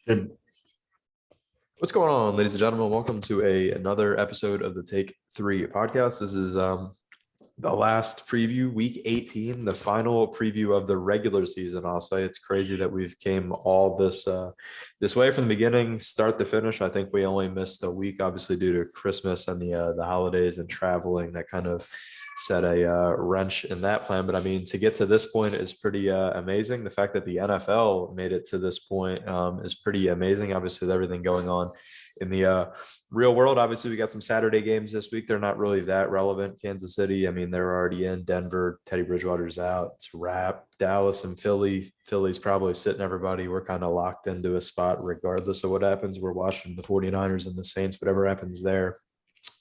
Should- What's going on, ladies and gentlemen? Welcome to another episode of the Take Three podcast. This is the last preview, week 18, the final preview of the regular season. I'll say it's crazy that we've came all this way from the beginning, start to finish. I think we only missed a week, obviously due to Christmas and the holidays and traveling. That kind of set a wrench in that plan. But I mean, to get to this point is pretty amazing. The fact that the NFL made it to this point is pretty amazing. Obviously, with everything going on in the real world. Obviously, we got some Saturday games this week. They're not really that relevant. Kansas City, I mean, they're already in. Denver, Teddy Bridgewater's out. It's a wrap. Dallas and Philly. Philly's probably sitting everybody. We're kind of locked into a spot regardless of what happens. We're watching the 49ers and the Saints, whatever happens there.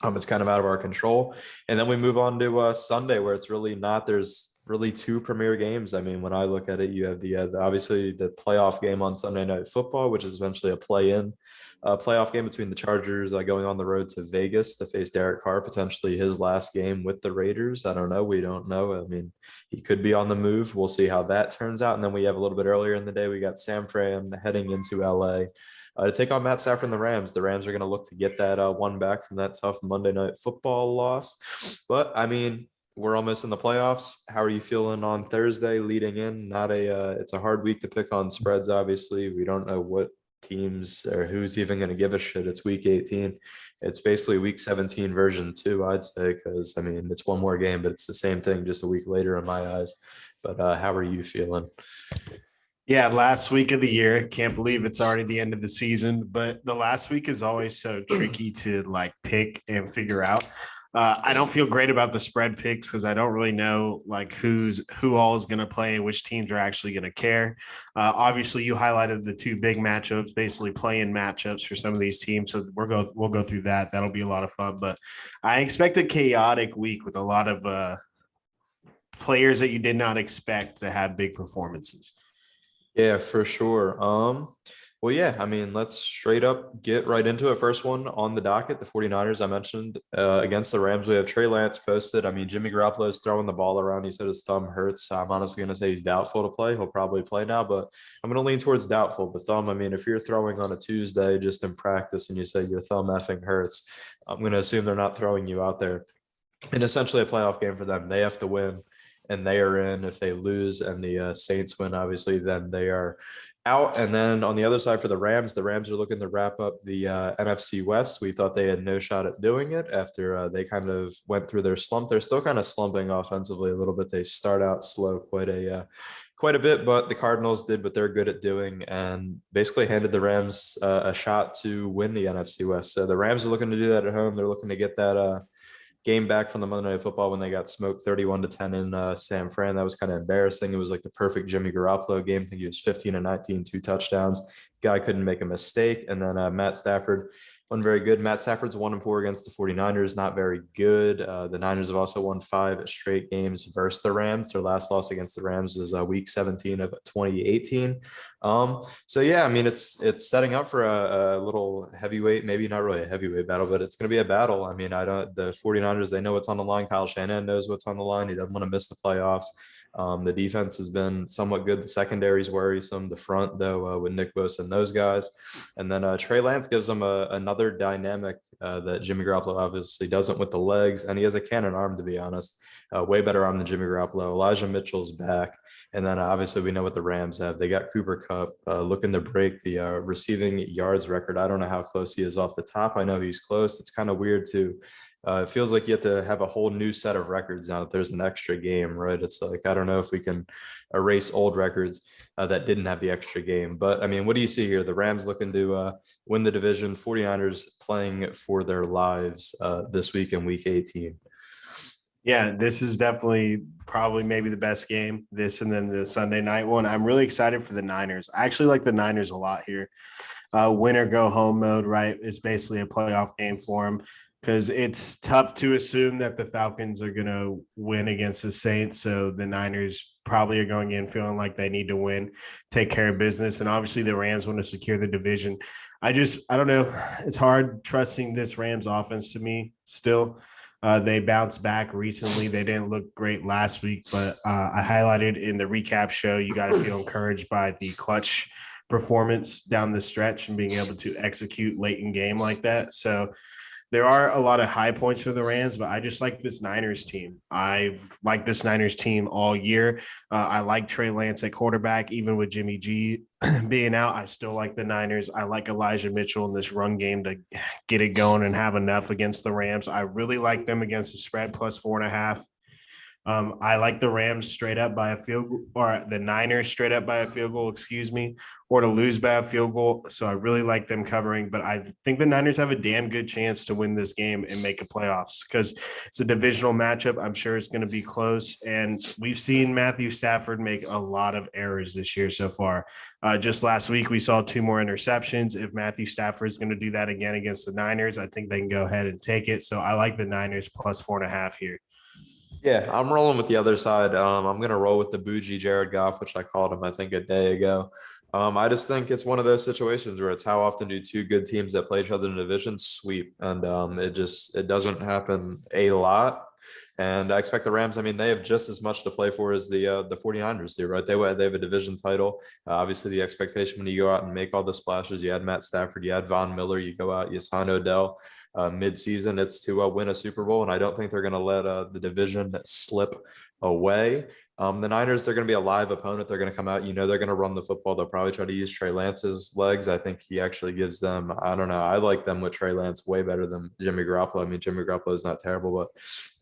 It's kind of out of our control. And then we move on to Sunday, where it's really not. There's really two premier games. I mean, when I look at it, you have obviously the playoff game on Sunday Night Football, which is eventually a play-in playoff game between the Chargers going on the road to Vegas to face Derek Carr, potentially his last game with the Raiders. I don't know. We don't know. I mean, he could be on the move. We'll see how that turns out. And then we have a little bit earlier in the day, we got San Fran heading into LA to take on Matt Stafford and the Rams. The Rams are going to look to get that one back from that tough Monday Night Football loss. But I mean, we're almost in the playoffs. How are you feeling on Thursday leading in? It's a hard week to pick on spreads. Obviously, we don't know what teams or who's even going to give a shit. It's week 18. It's basically week 17 version 2, I'd say, because I mean, it's one more game, but it's the same thing just a week later in my eyes. But how are you feeling? Yeah, last week of the year. Can't believe it's already the end of the season, but the last week is always so tricky to pick and figure out. I don't feel great about the spread picks because I don't really know who all is going to play and which teams are actually going to care. Obviously, you highlighted the two big matchups, basically play-in matchups for some of these teams. So we'll go through that. That'll be a lot of fun. But I expect a chaotic week with a lot of players that you did not expect to have big performances. Yeah, for sure. Well, yeah, I mean, let's straight up get right into it. First one on the docket, the 49ers I mentioned against the Rams. We have Trey Lance posted. I mean, Jimmy Garoppolo is throwing the ball around. He said his thumb hurts. I'm honestly going to say he's doubtful to play. He'll probably play now, but I'm going to lean towards doubtful. The thumb, I mean, if you're throwing on a Tuesday just in practice and you say your thumb effing hurts, I'm going to assume they're not throwing you out there. And essentially a playoff game for them. They have to win and they are in. If they lose and the Saints win, obviously, then they are out. And then on the other side for the Rams are looking to wrap up the NFC West. We thought they had no shot at doing it after they kind of went through their slump. They're still kind of slumping offensively a little bit. They start out slow quite a bit, but the Cardinals did what they're good at doing and basically handed the Rams a shot to win the NFC West. So the Rams are looking to do that at home. They're looking to get that game back from the Monday Night Football when they got smoked 31-10 in San Fran. That was kind of embarrassing. It was like the perfect Jimmy Garoppolo game. I think he was 15-19, 2 touchdowns. Guy couldn't make a mistake. And then Matt Stafford wasn't very good. Matt Stafford's 1-4 against the 49ers, not very good. The Niners have also won 5 straight games versus the Rams. Their last loss against the Rams was week 17 of 2018. So yeah, I mean, it's setting up for a little heavyweight, maybe not really a heavyweight battle, but it's going to be a battle. I mean, the 49ers, they know what's on the line. Kyle Shanahan knows what's on the line. He doesn't want to miss the playoffs. The defense has been somewhat good. The secondary is worrisome. The front, though, with Nick Bosa and those guys. And then Trey Lance gives them another dynamic that Jimmy Garoppolo obviously doesn't with the legs. And he has a cannon arm, to be honest. Way better arm than Jimmy Garoppolo. Elijah Mitchell's back. And then obviously we know what the Rams have. They got Cooper Kupp looking to break the receiving yards record. I don't know how close he is off the top. I know he's close. It's kind of weird to it feels like you have to have a whole new set of records now that there's an extra game, right? It's like, I don't know if we can erase old records that didn't have the extra game. But I mean, what do you see here? The Rams looking to win the division, 49ers playing for their lives this week in week 18. Yeah, this is definitely probably maybe the best game, this and then the Sunday night one. I'm really excited for the Niners. I actually like the Niners a lot here. Win or go home mode, right? It's basically a playoff game for them because it's tough to assume that the Falcons are going to win against the Saints. So the Niners probably are going in feeling like they need to win, take care of business. And obviously the Rams want to secure the division. I don't know. It's hard trusting this Rams offense to me still. They bounced back recently. They didn't look great last week, but I highlighted in the recap show, you got to feel encouraged by the clutch performance down the stretch and being able to execute late in game like that. So there are a lot of high points for the Rams, but I just like this Niners team. I've liked this Niners team all year. I like Trey Lance at quarterback, even with Jimmy G being out. I still like the Niners. I like Elijah Mitchell in this run game to get it going and have enough against the Rams. I really like them against the spread plus 4.5. I like the Rams straight up by a field goal, or the Niners straight up by a field goal, excuse me, or to lose by a field goal. So I really like them covering, but I think the Niners have a damn good chance to win this game and make a playoffs because it's a divisional matchup. I'm sure it's going to be close. And we've seen Matthew Stafford make a lot of errors this year so far. Just last week, we saw 2 more interceptions. If Matthew Stafford is going to do that again against the Niners, I think they can go ahead and take it. So I like the Niners plus 4.5 here. Yeah, I'm rolling with the other side. I'm gonna roll with the bougie Jared Goff, which I called him, I think, a day ago. I just think it's one of those situations where it's how often do two good teams that play each other in the division sweep, and it doesn't happen a lot. And I expect the Rams. I mean, they have just as much to play for as the 49ers do, right? They have a division title. Obviously, the expectation when you go out and make all the splashes, you had Matt Stafford, you had Von Miller, you go out, you sign Odell mid-season, it's to win a Super Bowl, and I don't think they're going to let the division slip away. The Niners, they're going to be a live opponent. They're going to come out. You know, they're going to run the football. They'll probably try to use Trey Lance's legs. I think he actually gives them, I don't know. I like them with Trey Lance way better than Jimmy Garoppolo. I mean, Jimmy Garoppolo is not terrible, but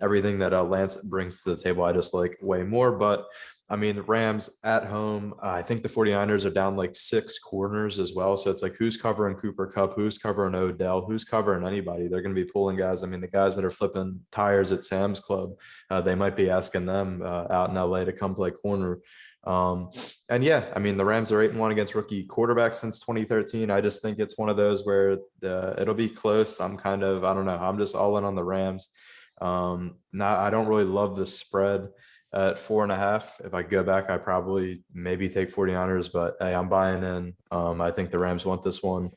everything that Lance brings to the table, I just like way more. But I mean, the Rams at home, I think the 49ers are down like 6 corners as well. So it's like, who's covering Cooper Kupp? Who's covering Odell? Who's covering anybody? They're going to be pulling guys. I mean, the guys that are flipping tires at Sam's Club, they might be asking them out in LA to come play corner. And yeah, I mean, the Rams are 8-1 against rookie quarterbacks since 2013. I just think it's one of those where it'll be close. I don't know. I'm just all in on the Rams. I don't really love the spread at 4.5. If I go back, I probably maybe take 49ers, but hey, I'm buying in. I think the Rams want this one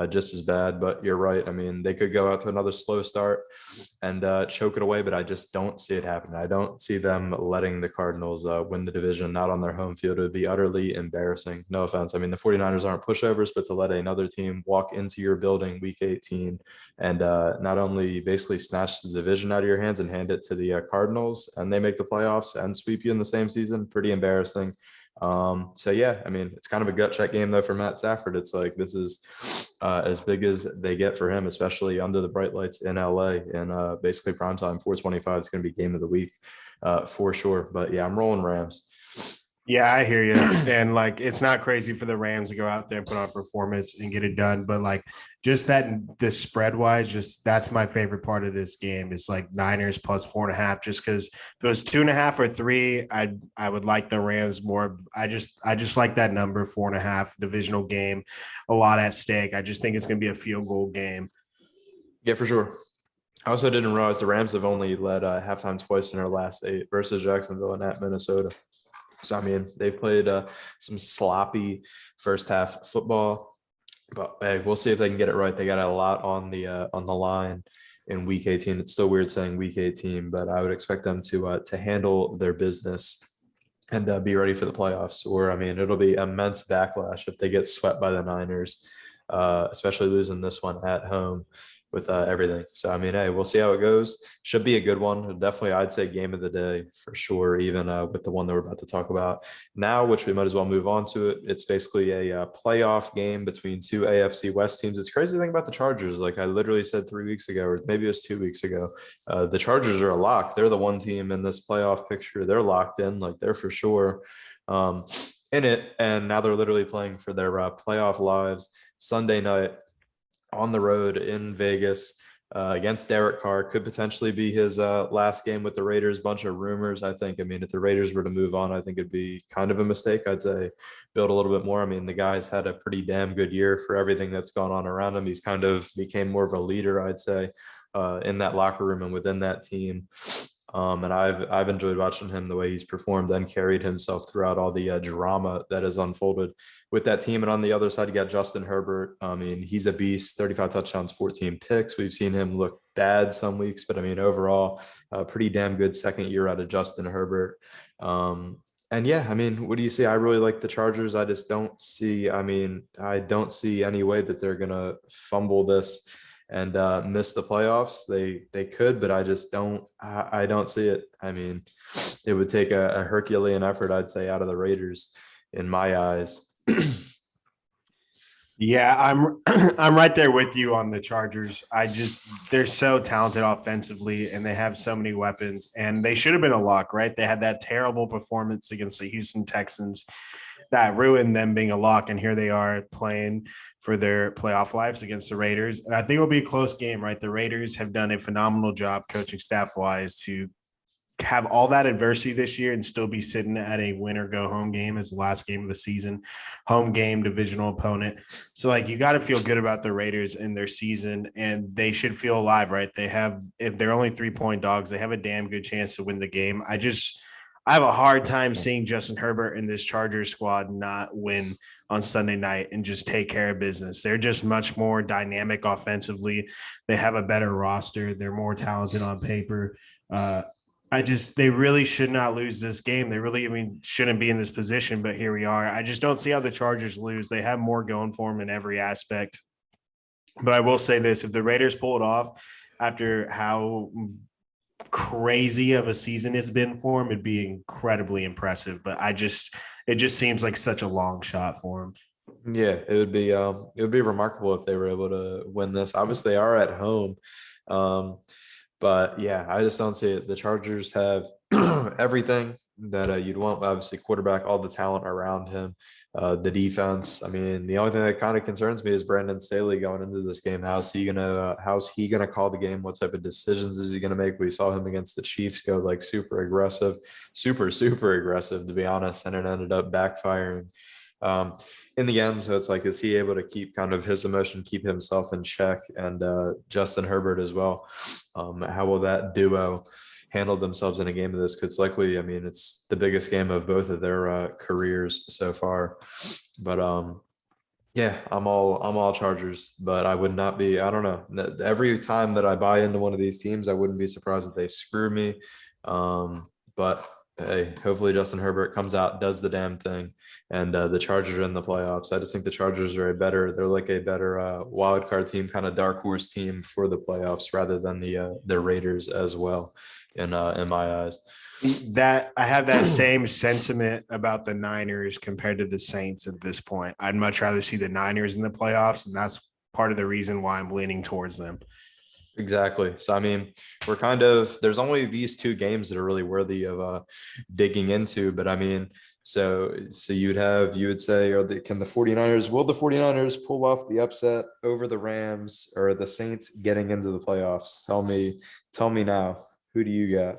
just as bad, but you're right. I mean, they could go out to another slow start and choke it away, but I just don't see it happening. I don't see them letting the Cardinals win the division, not on their home field. It would be utterly embarrassing. No offense. I mean, the 49ers aren't pushovers, but to let another team walk into your building week 18 and not only basically snatch the division out of your hands and hand it to the Cardinals and they make the playoffs and sweep you in the same season, pretty embarrassing. So yeah, I mean, it's kind of a gut check game though for Matt Stafford. It's like, this is as big as they get for him, especially under the bright lights in LA and basically primetime. 425 is going to be game of the week for sure. But yeah, I'm rolling Rams. Yeah, I hear you. And like, it's not crazy for the Rams to go out there and put on performance and get it done. But like, just that the spread wise, just that's my favorite part of this game. Is like Niners plus 4.5. Just because if it was 2.5 or 3, I would like the Rams more. I just like that number 4.5 divisional game, a lot at stake. I just think it's going to be a field goal game. Yeah, for sure. I also didn't realize the Rams have only led halftime twice in their last 8 versus Jacksonville and at Minnesota. So, I mean, they've played some sloppy first half football, but hey, we'll see if they can get it right. They got a lot on the line in week 18. It's still weird saying week 18, but I would expect them to handle their business and be ready for the playoffs. Or, I mean, it'll be immense backlash if they get swept by the Niners, especially losing this one at home with everything. So, I mean, hey, we'll see how it goes. Should be a good one. Definitely, I'd say game of the day for sure, even with the one that we're about to talk about now, which we might as well move on to it. It's basically a playoff game between 2 AFC West teams. It's crazy to think about the Chargers. Like I literally said 3 weeks ago, or maybe it was 2 weeks ago, the Chargers are a lock. They're the one team in this playoff picture. They're locked in, like they're for sure in it. And now they're literally playing for their playoff lives Sunday night on the road in Vegas against Derek Carr. Could potentially be his last game with the Raiders. Bunch of rumors, I think. I mean, if the Raiders were to move on, I think it'd be kind of a mistake. I'd say build a little bit more. I mean, the guy's had a pretty damn good year for everything that's gone on around him. He's kind of became more of a leader, I'd say, in that locker room and within that team. And I've enjoyed watching him the way he's performed and carried himself throughout all the drama that has unfolded with that team. And on the other side, you got Justin Herbert. I mean, he's a beast. 35 touchdowns, 14 picks. We've seen him look bad some weeks, but I mean, overall, pretty damn good second year out of Justin Herbert. And yeah, I mean, what do you see? I really like the Chargers. I just don't see, I mean, I don't see any way that they're gonna fumble this and miss the playoffs. They could, but I just I don't see it. I mean, it would take a Herculean effort, I'd say, out of the Raiders in my eyes. Yeah, I'm I'm right there with you on the Chargers. They're so talented offensively and they have so many weapons and they should have been a lock, right? They had that terrible performance against the Houston Texans that ruined them being a lock and here they are playing for their playoff lives against the Raiders. And I think it'll be a close game, right? The Raiders have done a phenomenal job coaching staff wise to have all that adversity this year and still be sitting at a win or go home game as the last game of the season, home game, divisional opponent. So like you got to feel good about the Raiders in their season and they should feel alive, right? They have, if they're only 3-point dogs, they have a damn good chance to win the game. I have a hard time seeing Justin Herbert in this Chargers squad not win on Sunday night and just take care of business. They're just much more dynamic offensively. They have a better roster. They're more talented on paper. Uh, they really should not lose this game. They really, I mean, shouldn't be in this position, but here we are. I just don't see how the Chargers lose. They have more going for them in every aspect. But I will say this: if the Raiders pull it off after how crazy of a season it's been for them, it'd be incredibly impressive. But it just seems like such a long shot for them. Yeah, it would be remarkable if they were able to win this. Obviously, they are at home. Um, But yeah, I just don't see it. The Chargers have everything that you'd want. Obviously, quarterback, all the talent around him, the defense. I mean, the only thing that kind of concerns me is Brandon Staley going into this game. How's he gonna call the game? What type of decisions is he gonna make? We saw him against the Chiefs go like super aggressive, super aggressive, to be honest, and it ended up backfiring. Um, in the end. So it's like, is he able to keep kind of his emotion, keep himself in check, and Justin Herbert as well? How will that duo handle themselves in a game of this? Because likely, I mean, it's the biggest game of both of their careers so far. But yeah, I'm all Chargers, but I would not be. I don't know. Every time that I buy into one of these teams, I wouldn't be surprised if they screw me. But hey, hopefully Justin Herbert comes out, does the damn thing, and the Chargers are in the playoffs. I just think the Chargers are they're like a better wild card team, kind of dark horse team for the playoffs rather than the Raiders as well, in my eyes. That I have that same sentiment about the Niners compared to the Saints at this point. I'd much rather see the Niners in the playoffs, and that's part of the reason why I'm leaning towards them. Exactly. So I mean, there's only these two games that are really worthy of digging into, but I mean, so you would say, can the 49ers, will the 49ers pull off the upset over the Rams, or the Saints getting into the playoffs? Tell me now, who do you got?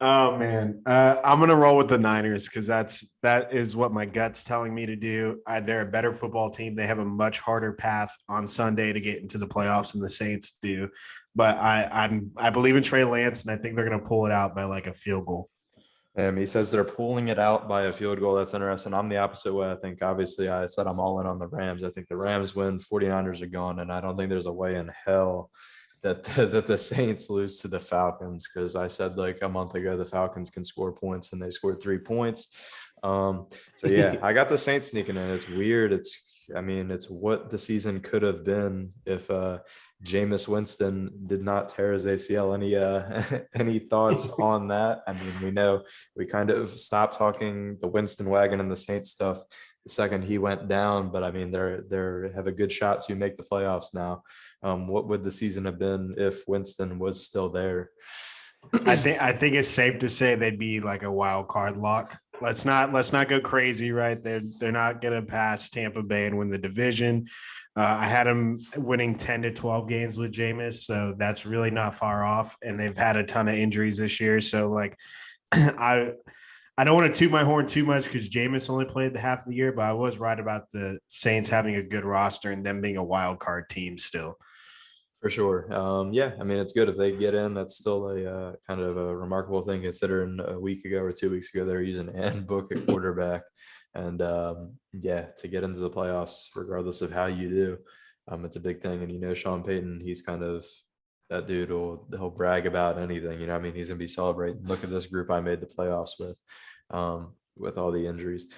Oh man, I'm gonna roll with the Niners because that is what my gut's telling me to do. They're a better football team. They have a much harder path on Sunday to get into the playoffs than the Saints do. But I believe in Trey Lance, and I think they're gonna pull it out by like a field goal. He says they're pulling it out by a field goal. That's interesting. I'm the opposite way. I think, obviously, I said I'm all in on the Rams. I think the Rams win, 49ers are gone, and I don't think there's a way in hell that the Saints lose to the Falcons, because I said like a month ago the Falcons can score points and they scored 3 points. So yeah, I got the Saints sneaking in. It's weird. I mean, it's what the season could have been if Jameis Winston did not tear his ACL. Any thoughts on that? I mean, we know we kind of stopped talking the Winston wagon and the Saints stuff the second he went down, but I mean, they have a good shot to make the playoffs now. What would the season have been if Winston was still there? I think it's safe to say they'd be like a wild card lock. Let's not go crazy, right? They're not gonna pass Tampa Bay and win the division. I had them winning 10 to 12 games with Jameis, so that's really not far off. And they've had a ton of injuries this year, so like I I don't want to toot my horn too much because Jameis only played the half of the year, but I was right about the Saints having a good roster and them being a wild card team still. For sure. Yeah, I mean, it's good if they get in. That's still a kind of a remarkable thing, considering a week ago or 2 weeks ago they were using Book at quarterback, and yeah, to get into the playoffs, regardless of how you do, it's a big thing. And Sean Payton, he's kind of that dude he'll brag about anything. I mean, he's gonna be celebrating. Look at this group I made the playoffs with all the injuries.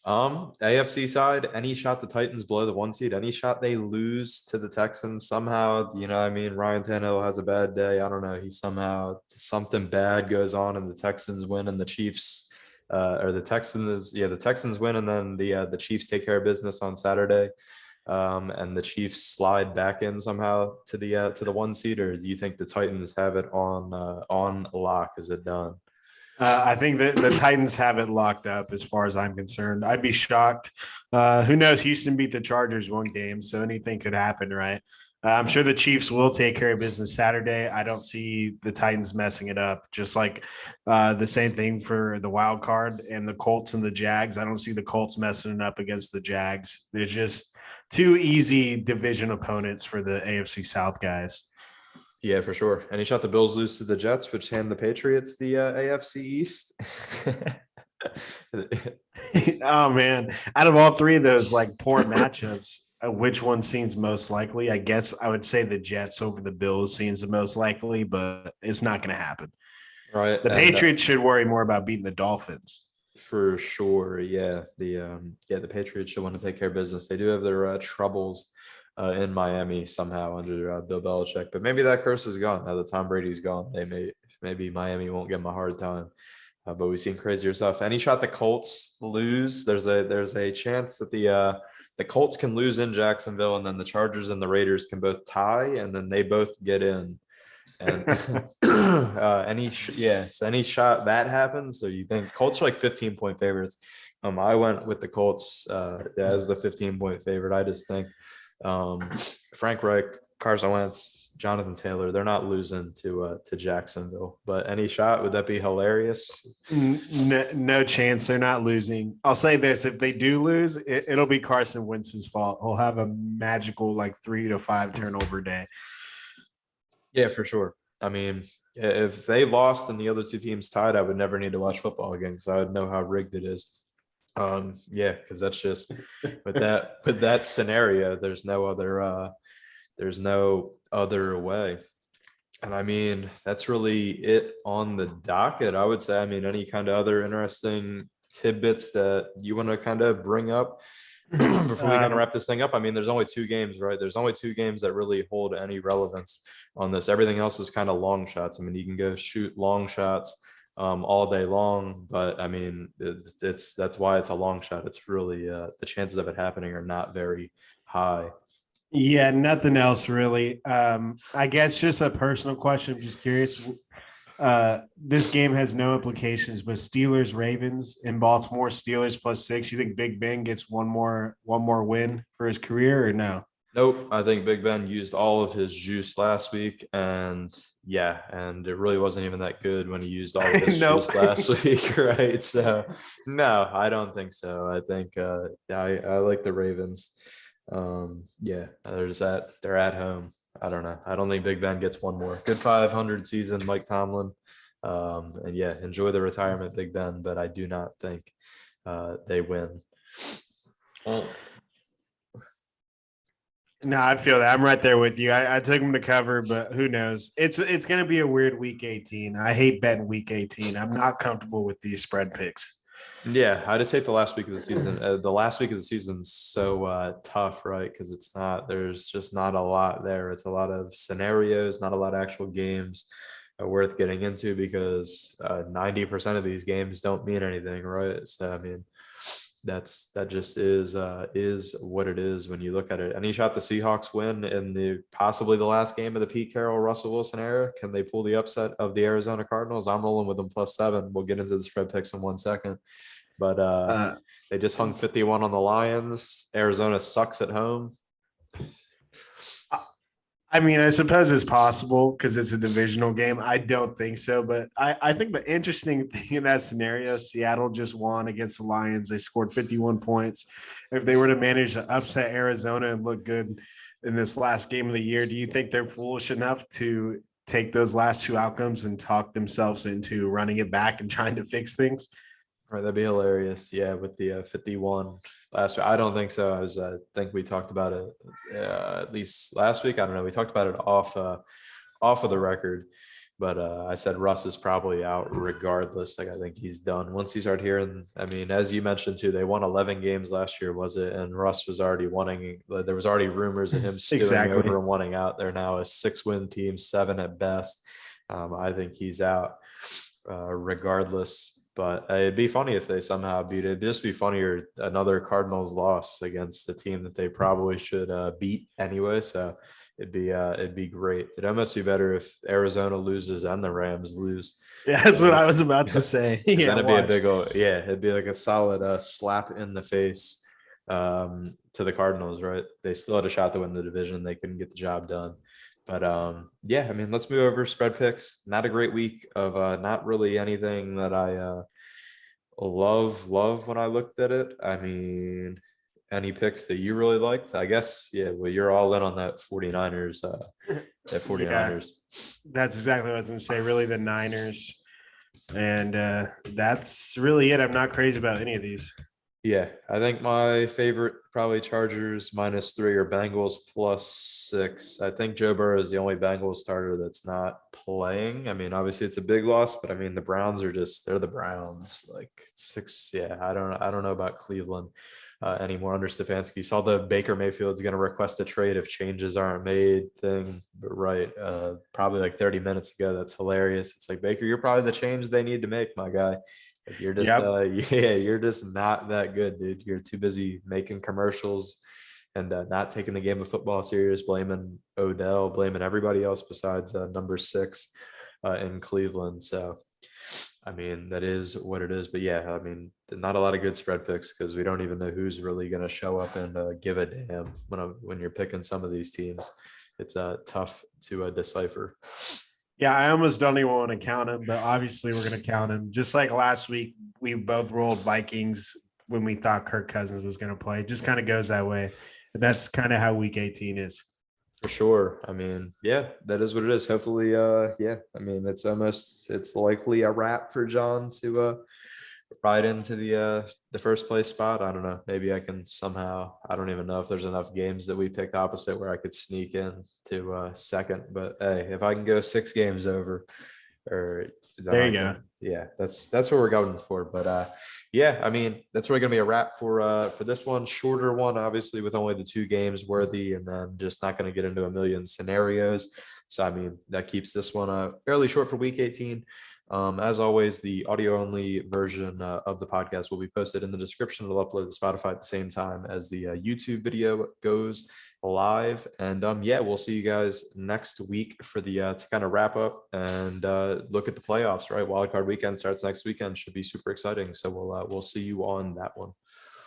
AFC side, any shot the Titans blow the 1 seed, any shot they lose to the Texans somehow, I mean, Ryan Tannehill has a bad day. I don't know. He somehow something bad goes on and the Texans win and the Chiefs or the Texans win and then the Chiefs take care of business on Saturday. And the Chiefs slide back in somehow to the 1 seed, or do you think the Titans have it on lock? Is it done? I think that the Titans have it locked up as far as I'm concerned. I'd be shocked. Who knows? Houston beat the Chargers one game, so anything could happen, right? I'm sure the Chiefs will take care of business Saturday. I don't see the Titans messing it up. Just like the same thing for the wild card and the Colts and the Jags. I don't see the Colts messing it up against the Jags. There's just two easy division opponents for the AFC South guys. Yeah, for sure. And he shot the Bills lose to the Jets, which hand the Patriots the AFC East. Oh man, out of all three of those like poor matchups, which one seems most likely? I guess I would say the Jets over the Bills seems the most likely, but it's not going to happen. Right. The Patriots should worry more about beating the Dolphins. For sure. Yeah. The Patriots should want to take care of business. They do have their troubles in Miami somehow under Bill Belichick, but maybe that curse is gone now that Tom Brady's gone. Maybe Miami won't give him a hard time. But we've seen crazier stuff. Any shot the Colts lose, there's a chance that the Colts can lose in Jacksonville, and then the Chargers and the Raiders can both tie, and then they both get in. And any shot that happens. So you think Colts are like 15-point favorites? I went with the Colts as the 15-point favorite. I just think Frank Reich, Carson Wentz, Jonathan Taylor, they're not losing to Jacksonville. But any shot, would that be hilarious? No chance. They're not losing. I'll say this: if they do lose, it'll be Carson Wentz's fault. He'll have a magical like 3 to 5 turnover day. Yeah, for sure. I mean, if they lost and the other two teams tied, I would never need to watch football again because I would know how rigged it is. Yeah, because that's just with that scenario, there's no other way. And I mean, that's really it on the docket, I would say. I mean, any kind of other interesting tidbits that you want to kind of bring up before we kind of wrap this thing up? I mean, there's only 2 games, right? There's only 2 games that really hold any relevance on this. Everything else is kind of long shots. I mean, you can go shoot long shots all day long, but I mean, that's why it's a long shot. It's really the chances of it happening are not very high. Yeah, nothing else really. I guess just a personal question. I'm just curious. This game has no implications, but Steelers Ravens in Baltimore, Steelers +6. You think Big Ben gets one more win for his career or no? Nope. I think Big Ben used all of his juice last week, and it really wasn't even that good when he used all of his juice last week, right? So no, I don't think so. I think I like the Ravens. There's that. They're at home. I don't know. I don't think Big Ben gets one more. Good 500 season, Mike Tomlin. And yeah, enjoy the retirement, Big Ben, but I do not think they win. No, I feel that. I'm right there with you. I took them to cover, but who knows? It's going to be a weird week 18. I hate betting week 18. I'm not comfortable with these spread picks. Yeah, I just hate the last week of the season. The last week of the season's so tough, right? Because there's just not a lot there. It's a lot of scenarios, not a lot of actual games worth getting into because 90% of these games don't mean anything, right? So I mean, that just is what it is when you look at it. And he shot the Seahawks win in possibly the last game of the Pete Carroll Russell Wilson era. Can they pull the upset of the Arizona Cardinals? I'm rolling with them +7. We'll get into the spread picks in 1 second. But they just hung 51 on the Lions. Arizona sucks at home. I mean, I suppose it's possible because it's a divisional game. I don't think so, but I think the interesting thing in that scenario, Seattle just won against the Lions. They scored 51 points. If they were to manage to upset Arizona and look good in this last game of the year, do you think they're foolish enough to take those last 2 outcomes and talk themselves into running it back and trying to fix things? Right, that'd be hilarious. Yeah, with the 51 last week. I don't think so. I think we talked about it at least last week. I don't know. We talked about it off of the record. But I said Russ is probably out regardless. Like I think he's done once he's out here. And I mean, as you mentioned too, they won 11 games last year, was it? And Russ was already wanting. There was already rumors of him stewing Exactly. over and wanting out. They're now a 6-win team, 7 at best. I think he's out regardless. But it'd be funny if they somehow beat it. It'd just be funnier another Cardinals loss against a team that they probably should beat anyway. So it'd be great. It'd almost be better if Arizona loses and the Rams lose. Yeah, that's what I was about to say. Yeah, Yeah, then it'd be a watch. big old, yeah, it'd be like a solid slap in the face to the Cardinals, right? They still had a shot to win the division. They couldn't get the job done. But yeah, I mean, let's move over spread picks. Not a great week of not really anything that I love when I looked at it. I mean, any picks that you really liked? I guess, yeah, well, you're all in on that 49ers, that Yeah, 49ers. that's exactly what I was going to say. Really, the Niners. And that's really it. I'm not crazy about any of these. Yeah, I think my favorite probably Chargers -3 or Bengals +6. I think Joe Burrow is the only Bengals starter that's not playing. I mean, obviously it's a big loss, but I mean the Browns are they're the Browns. Like 6, yeah, I don't know about Cleveland anymore under Stefanski. Saw the Baker Mayfield's going to request a trade if changes aren't made thing, but right, probably like 30 minutes ago. That's hilarious. It's like Baker, you're probably the change they need to make, my guy. Like you're just Yep. yeah, you're just not that good, dude. You're too busy making commercials and not taking the game of football serious, blaming Odell, blaming everybody else besides number 6 in Cleveland. So I mean, that is what it is. But yeah, I mean, not a lot of good spread picks because we don't even know who's really going to show up and give a damn when you're picking some of these teams. It's tough to decipher. Yeah, I almost don't even want to count him, but obviously we're going to count him. Just like last week, we both rolled Vikings when we thought Kirk Cousins was going to play. It just kind of goes that way. That's kind of how week 18 is. For sure. I mean, yeah, that is what it is. Hopefully, yeah. I mean, it's likely a wrap for John to ride into the first place spot. I don't know. Maybe I can somehow, I don't even know if there's enough games that we picked opposite where I could sneak in to second. But hey, if I can go 6 games over, or then There I you go. can, yeah, that's what we're going for. But yeah, I mean, that's really gonna be a wrap for this one. Shorter one, obviously, with only the 2 games worthy, and then just not gonna get into a million scenarios. So I mean, that keeps this one fairly short for week 18. As always, the audio only version of the podcast will be posted in the description. It'll upload to Spotify at the same time as the YouTube video goes live. And yeah, we'll see you guys next week for the to kind of wrap up and look at the playoffs. Right, wildcard weekend starts next weekend. Should be super exciting. So we'll see you on that one.